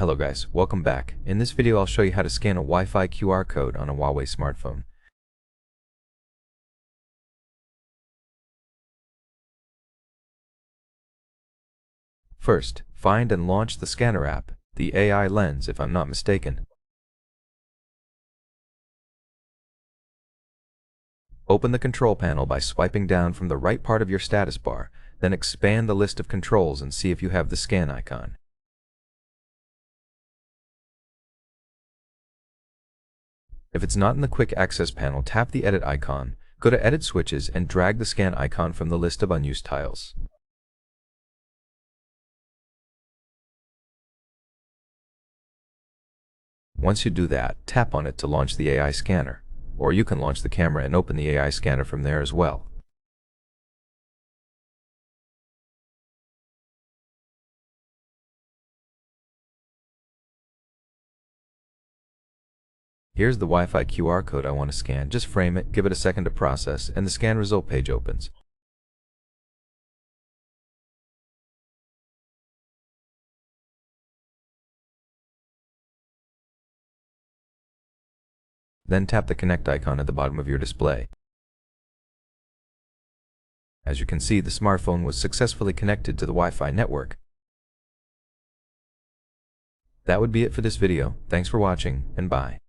Hello guys, welcome back. In this video I'll show you how to scan a Wi-Fi QR code on a Huawei smartphone. First, find and launch the scanner app, the AI Lens if I'm not mistaken. Open the control panel by swiping down from the right part of your status bar, then expand the list of controls and see if you have the scan icon. If it's not in the quick access panel, tap the edit icon, go to edit switches and drag the scan icon from the list of unused tiles. Once you do that, tap on it to launch the AI scanner, or you can launch the camera and open the AI scanner from there as well. Here's the Wi-Fi QR code I want to scan. Just frame it, give it a second to process, and the scan result page opens. Then tap the connect icon at the bottom of your display. As you can see, the smartphone was successfully connected to the Wi-Fi network. That would be it for this video. Thanks for watching, and bye.